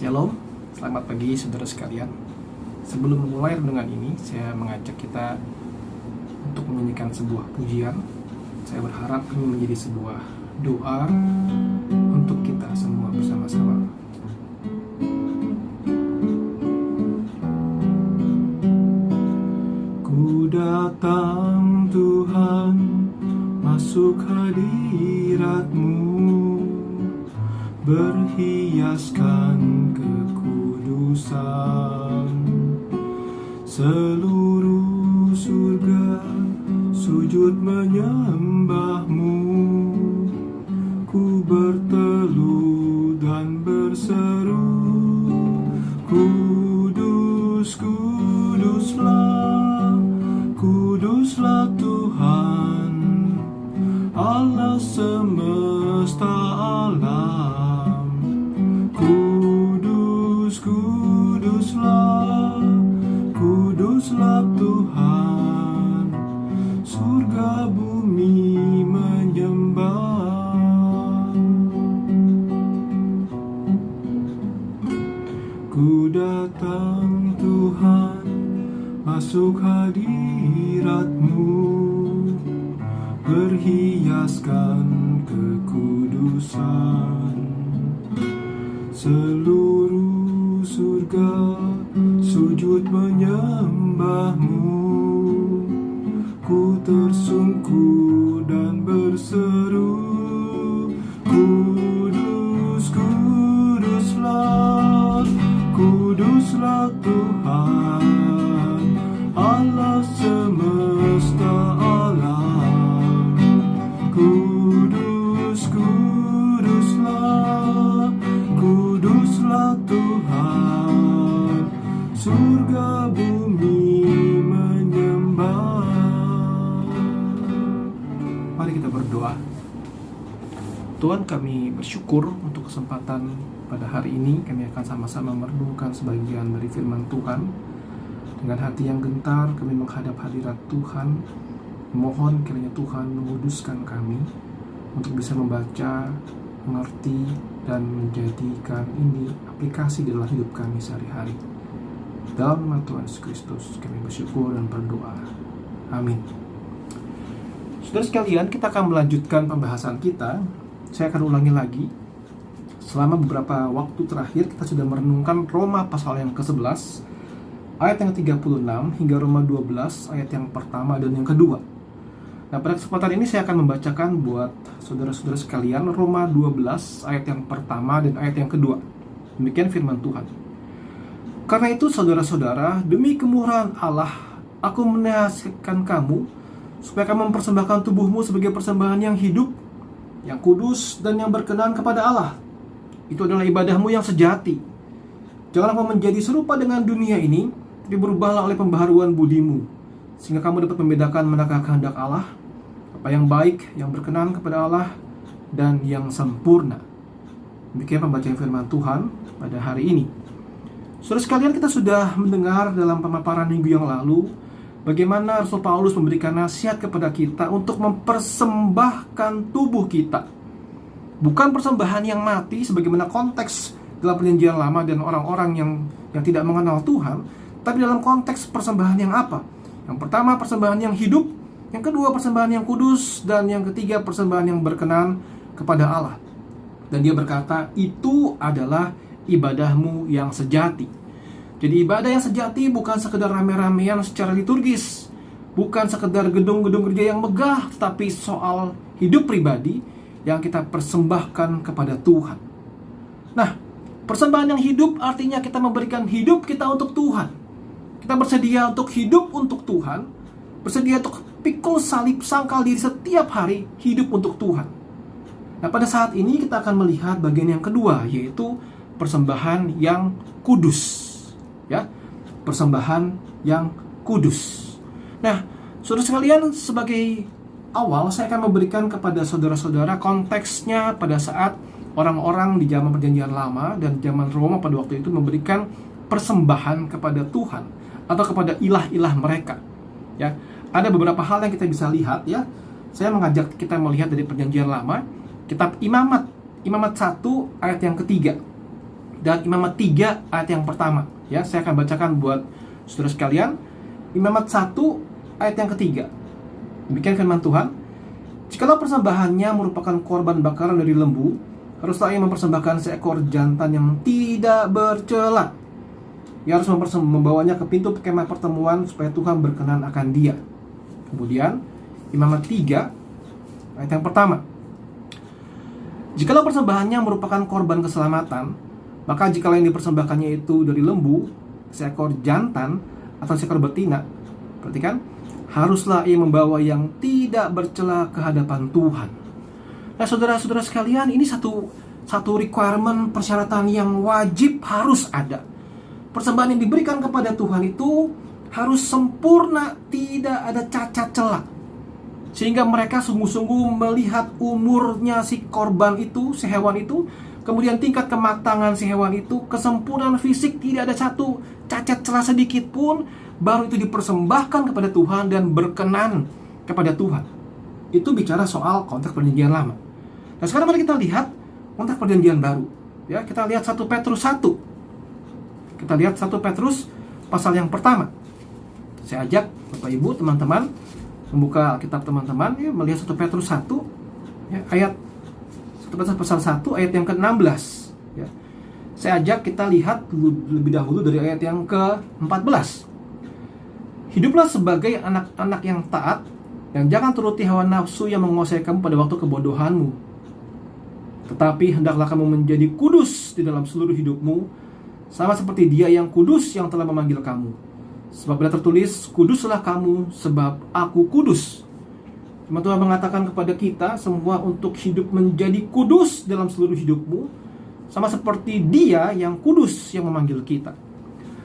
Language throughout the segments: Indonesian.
Shalom, selamat pagi saudara sekalian. Sebelum memulai renungan ini, saya mengajak kita untuk menyanyikan sebuah pujian. Saya berharap ini menjadi sebuah doa untuk kita semua bersama-sama. Ku datang Tuhan, masuk hadirat-Mu, berhiaskan kekudusan. Seluruh surga sujud menyembah-Mu. Ku berteluh dan berseru, Kudus, kuduslah, kuduslah Tuhan, Allah semesta alam. Kudus, kuduslah, kuduslah Tuhan, surga bumi menyembah. Ku datang Tuhan, masuk hadirat-Mu, berhiaskan kekudusan. Seluruh surga sujud menyembah-Mu. Ku tersungkur dan berseru, Kudus, kuduslah, kuduslah Tuhan, Allah semesta alam. Kudus, kuduslah, kuduslah Tuhan, surga bumi menyembah. Mari kita berdoa. Tuhan, kami bersyukur untuk kesempatan pada hari ini. Kami akan sama-sama merenungkan sebagian dari firman Tuhan. Dengan hati yang gentar kami menghadap hadirat Tuhan. Mohon kiranya Tuhan menguduskan kami untuk bisa membaca, mengerti, dan menjadikan ini aplikasi dalam hidup kami sehari-hari. Dalam nama Tuhan Yesus Kristus kami bersyukur dan berdoa. Amin. Saudara sekalian, kita akan melanjutkan pembahasan kita. Saya akan ulangi lagi. Selama beberapa waktu terakhir kita sudah merenungkan Roma pasal yang ke-11 ayat yang ke-36 hingga Roma 12 ayat yang pertama dan yang kedua. Nah, pada kesempatan ini saya akan membacakan buat saudara-saudara sekalian Roma 12 ayat yang pertama dan ayat yang kedua. Demikian firman Tuhan. Karena itu saudara-saudara, demi kemurahan Allah, aku menasihatkan kamu supaya kamu mempersembahkan tubuhmu sebagai persembahan yang hidup, yang kudus, dan yang berkenan kepada Allah. Itu adalah ibadahmu yang sejati. Janganlah kamu menjadi serupa dengan dunia ini, tapi berubahlah oleh pembaharuan budimu, sehingga kamu dapat membedakan manakah kehendak Allah, apa yang baik, yang berkenan kepada Allah, dan yang sempurna. Demikian pembacaan firman Tuhan pada hari ini. Saudara sekalian, kita sudah mendengar dalam pemaparan minggu yang lalu bagaimana Rasul Paulus memberikan nasihat kepada kita untuk mempersembahkan tubuh kita. Bukan persembahan yang mati sebagaimana konteks dalam perjanjian lama dan orang-orang yang tidak mengenal Tuhan, tapi dalam konteks persembahan yang apa? Yang pertama persembahan yang hidup, yang kedua persembahan yang kudus, dan yang ketiga persembahan yang berkenan kepada Allah. Dan dia berkata, itu adalah ibadahmu yang sejati. Jadi ibadah yang sejati bukan sekedar rame-ramean secara liturgis, bukan sekedar gedung-gedung gereja yang megah, tetapi soal hidup pribadi yang kita persembahkan kepada Tuhan. Nah, persembahan yang hidup artinya kita memberikan hidup kita untuk Tuhan. Kita bersedia untuk hidup untuk Tuhan, bersedia untuk pikul salib sangkal diri setiap hari, hidup untuk Tuhan. Nah, pada saat ini kita akan melihat bagian yang kedua, yaitu persembahan yang kudus. Ya, persembahan yang kudus. Nah, saudara sekalian, sebagai awal saya akan memberikan kepada saudara-saudara konteksnya pada saat orang-orang di zaman perjanjian lama dan zaman Roma pada waktu itu memberikan persembahan kepada Tuhan atau kepada ilah-ilah mereka. Ya, ada beberapa hal yang kita bisa lihat ya. Saya mengajak kita melihat dari perjanjian lama, kitab Imamat 1 ayat yang ketiga. dan Imamat 3 ayat yang pertama. Ya, saya akan bacakan buat saudara sekalian. Imamat 1 ayat yang ketiga. Demikian firman Tuhan. Jikalau persembahannya merupakan korban bakaran dari lembu, haruslah ia mempersembahkan seekor jantan yang tidak bercela. Ia harus membawanya ke pintu kemah pertemuan supaya Tuhan berkenan akan dia. Kemudian Imamat 3 ayat yang pertama. Jikalau persembahannya merupakan korban keselamatan, maka jikalau yang dipersembahkannya itu dari lembu, seekor jantan atau seekor betina, perhatikan, haruslah ia membawa yang tidak bercela ke hadapan Tuhan. Nah, saudara-saudara sekalian, ini satu requirement, persyaratan yang wajib harus ada. Persembahan yang diberikan kepada Tuhan itu harus sempurna, tidak ada cacat celah. Sehingga mereka sungguh-sungguh melihat umurnya si korban itu, si hewan itu, kemudian tingkat kematangan si hewan itu, kesempurnaan fisik, tidak ada satu cacat celah sedikit pun, baru itu dipersembahkan kepada Tuhan dan berkenan kepada Tuhan. Itu bicara soal konteks perjanjian lama. Nah, sekarang mari kita lihat konteks perjanjian baru. Ya, kita lihat 1 Petrus 1. Kita lihat 1 Petrus pasal yang pertama. Saya ajak Bapak Ibu, teman-teman, membuka Alkitab teman-teman, ya, melihat 1 Petrus 1, ya, ayat 1 Petrus pasal 1 ayat yang ke-16. Ya. Saya ajak kita lihat lebih dahulu dari ayat yang ke-14. Hiduplah sebagai anak-anak yang taat, dan jangan turuti hawa nafsu yang menguasai kamu pada waktu kebodohanmu. Tetapi hendaklah kamu menjadi kudus di dalam seluruh hidupmu, sama seperti Dia yang kudus yang telah memanggil kamu. Sebab ada tertulis, kuduslah kamu sebab aku kudus. Firman Tuhan mengatakan kepada kita semua untuk hidup menjadi kudus dalam seluruh hidupmu, sama seperti Dia yang kudus yang memanggil kita.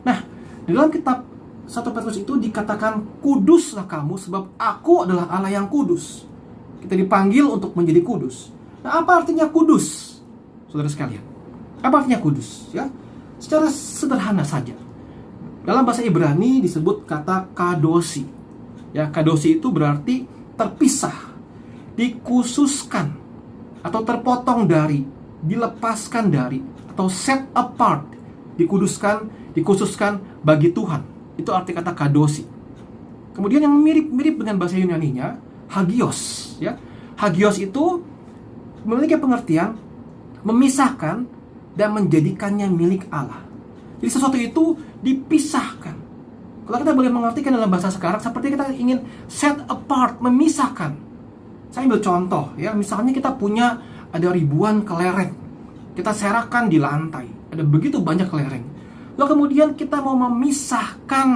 Nah, dalam kitab 1 Petrus itu dikatakan, kuduslah kamu sebab aku adalah Allah yang kudus. Kita dipanggil untuk menjadi kudus. Nah, apa artinya kudus, saudara sekalian? Apa artinya kudus? Ya, secara sederhana saja. Dalam bahasa Ibrani disebut kata kadosi. Ya, kadosi itu berarti terpisah, dikhususkan, atau terpotong dari, dilepaskan dari, atau set apart, dikhususkan bagi Tuhan. Itu arti kata kadosi. Kemudian yang mirip dengan bahasa Yunaninya, hagios. Ya, hagios itu memiliki pengertian memisahkan dan menjadikannya milik Allah. Jadi sesuatu itu dipisahkan. Kalau kita boleh mengartikan dalam bahasa sekarang, seperti kita ingin set apart, memisahkan. Saya ambil contoh, ya, misalnya kita punya ada ribuan kelereng, kita serakan di lantai, ada begitu banyak kelereng. Lalu kemudian kita mau memisahkan,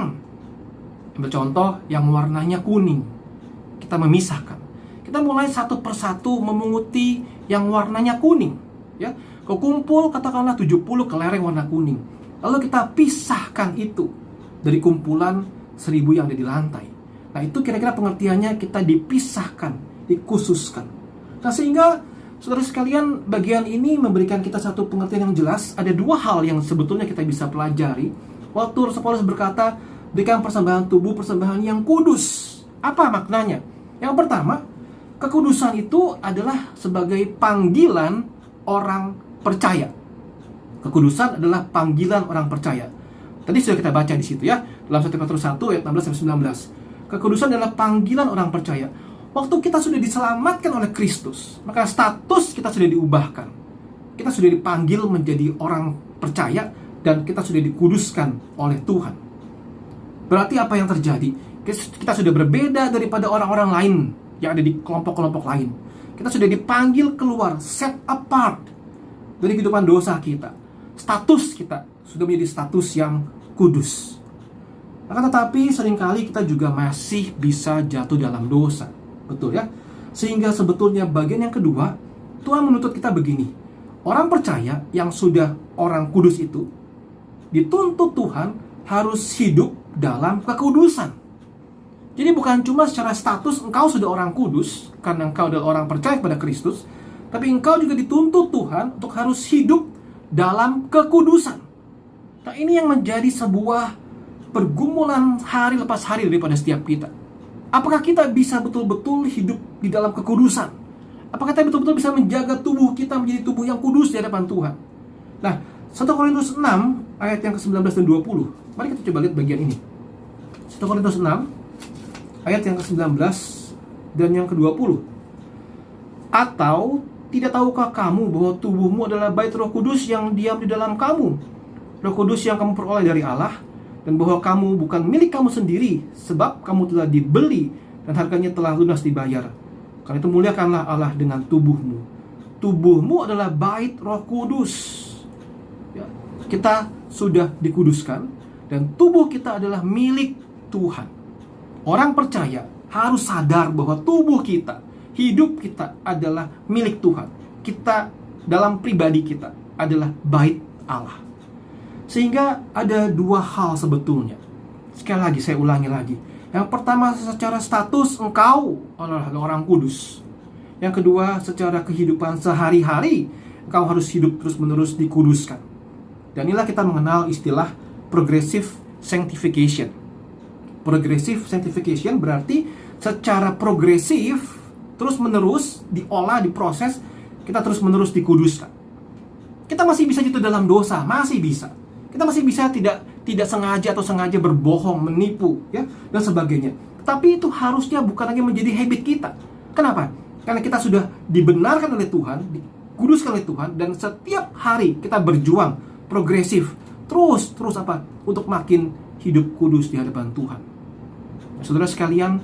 ambil contoh yang warnanya kuning, kita memisahkan. Kita mulai satu persatu memunguti yang warnanya kuning, ya. Kekumpul katakanlah 70 kelereng warna kuning. Lalu kita pisahkan itu dari kumpulan 1000 yang ada di lantai. Nah, itu kira-kira pengertiannya, kita dipisahkan, dikhususkan. Nah, sehingga saudara sekalian, bagian ini memberikan kita satu pengertian yang jelas. Ada dua hal yang sebetulnya kita bisa pelajari waktu Rasul Paulus berkata, berikan persembahan tubuh, persembahan yang kudus. Apa maknanya? Yang pertama, kekudusan itu adalah sebagai panggilan orang percaya. Kekudusan adalah panggilan orang percaya. Tadi sudah kita baca di situ, ya, dalam 1 Petrus 1 ayat 16-19. Kekudusan adalah panggilan orang percaya. Waktu kita sudah diselamatkan oleh Kristus, maka status kita sudah diubahkan. Kita sudah dipanggil menjadi orang percaya, dan kita sudah dikuduskan oleh Tuhan. Berarti apa yang terjadi? Kita sudah berbeda daripada orang-orang lain yang ada di kelompok-kelompok lain. Kita sudah dipanggil keluar, set apart dari kehidupan dosa kita. Status kita sudah menjadi status yang kudus. Maka tetapi seringkali kita juga masih bisa jatuh dalam dosa. Betul, ya? Sehingga sebetulnya bagian yang kedua, Tuhan menuntut kita begini. Orang percaya yang sudah orang kudus itu dituntut Tuhan harus hidup dalam kekudusan. Jadi bukan cuma secara status engkau sudah orang kudus karena engkau adalah orang percaya kepada Kristus, tapi engkau juga dituntut Tuhan untuk harus hidup dalam kekudusan. Nah, ini yang menjadi sebuah pergumulan hari lepas hari daripada setiap kita. Apakah kita bisa betul-betul hidup di dalam kekudusan? Apakah kita betul-betul bisa menjaga tubuh kita menjadi tubuh yang kudus di hadapan Tuhan? Nah, 1 Korintus 6 ayat yang ke-19 dan 20. Mari kita coba lihat bagian ini. 1 Korintus 6 ayat yang ke-19 dan yang ke-20. Atau tidak tahukah kamu bahwa tubuhmu adalah bait Roh Kudus yang diam di dalam kamu, Roh Kudus yang kamu peroleh dari Allah, dan bahwa kamu bukan milik kamu sendiri, sebab kamu telah dibeli dan harganya telah lunas dibayar. Karena itu muliakanlah Allah dengan tubuhmu. Tubuhmu adalah bait Roh Kudus. Ya, kita sudah dikuduskan dan tubuh kita adalah milik Tuhan. Orang percaya harus sadar bahwa tubuh kita, hidup kita adalah milik Tuhan. Kita dalam pribadi kita adalah bait Allah. Sehingga ada dua hal sebetulnya. Sekali lagi saya ulangi lagi. Yang pertama, secara status engkau adalah orang kudus. Yang kedua, secara kehidupan sehari-hari engkau harus hidup terus-menerus dikuduskan. Dan inilah kita mengenal istilah progressive sanctification. Progressive sanctification berarti secara progresif terus-menerus diolah, diproses, kita terus-menerus dikuduskan. Kita masih bisa jatuh dalam dosa, masih bisa. Kita masih bisa tidak sengaja atau sengaja berbohong, menipu, ya, dan sebagainya. Tapi itu harusnya bukan lagi menjadi habit kita. Kenapa? Karena kita sudah dibenarkan oleh Tuhan, dikuduskan oleh Tuhan, dan setiap hari kita berjuang progresif, terus apa? Untuk makin hidup kudus di hadapan Tuhan. Saudara sekalian,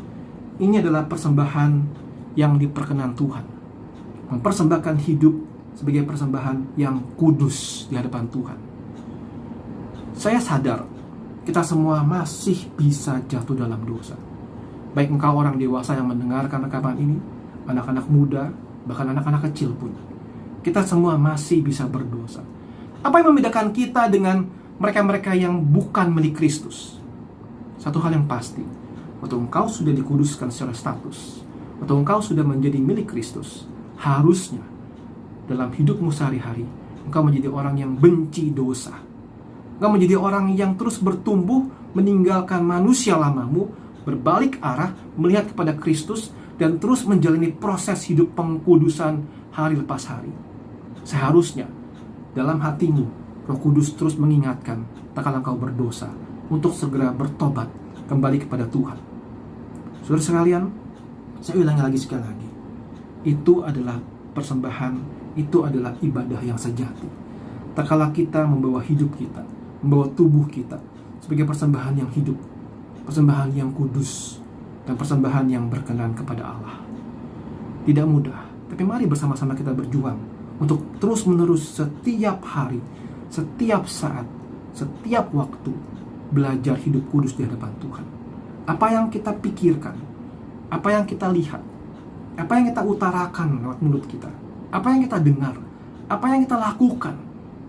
ini adalah persembahan yang diperkenan Tuhan. Mempersembahkan hidup sebagai persembahan yang kudus di hadapan Tuhan. Saya sadar kita semua masih bisa jatuh dalam dosa. Baik engkau orang dewasa yang mendengarkan rekaman ini, anak-anak muda, bahkan anak-anak kecil pun. Kita semua masih bisa berdosa. Apa yang membedakan kita dengan mereka-mereka yang bukan milik Kristus? Satu hal yang pasti, waktu engkau sudah dikuduskan secara status, atau engkau sudah menjadi milik Kristus, harusnya dalam hidupmu sehari-hari engkau menjadi orang yang benci dosa. Engkau menjadi orang yang terus bertumbuh, meninggalkan manusia lamamu, berbalik arah, melihat kepada Kristus, dan terus menjalani proses hidup pengkudusan hari lepas hari. Seharusnya dalam hatimu Roh Kudus terus mengingatkan tak kala engkau berdosa, untuk segera bertobat kembali kepada Tuhan. Saudara sekalian, saya ulangi lagi sekali lagi. Itu adalah persembahan, itu adalah ibadah yang sejati. Tak kala kita membawa hidup kita, membawa tubuh kita sebagai persembahan yang hidup, persembahan yang kudus, dan persembahan yang berkenan kepada Allah. Tidak mudah, tapi mari bersama-sama kita berjuang untuk terus-menerus setiap hari, setiap saat, setiap waktu belajar hidup kudus di hadapan Tuhan. Apa yang kita pikirkan, apa yang kita lihat, apa yang kita utarakan lewat mulut kita, apa yang kita dengar, apa yang kita lakukan,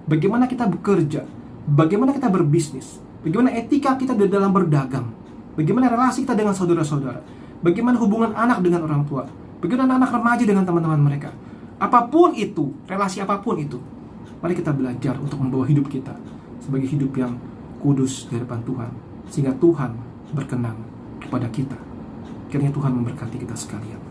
bagaimana kita bekerja, bagaimana kita berbisnis, bagaimana etika kita dalam berdagang, bagaimana relasi kita dengan saudara-saudara, bagaimana hubungan anak dengan orang tua, bagaimana anak remaja dengan teman-teman mereka. Apapun itu, relasi apapun itu, mari kita belajar untuk membawa hidup kita sebagai hidup yang kudus di hadapan Tuhan, sehingga Tuhan berkenan kepada kita. Kiranya Tuhan memberkati kita sekalian.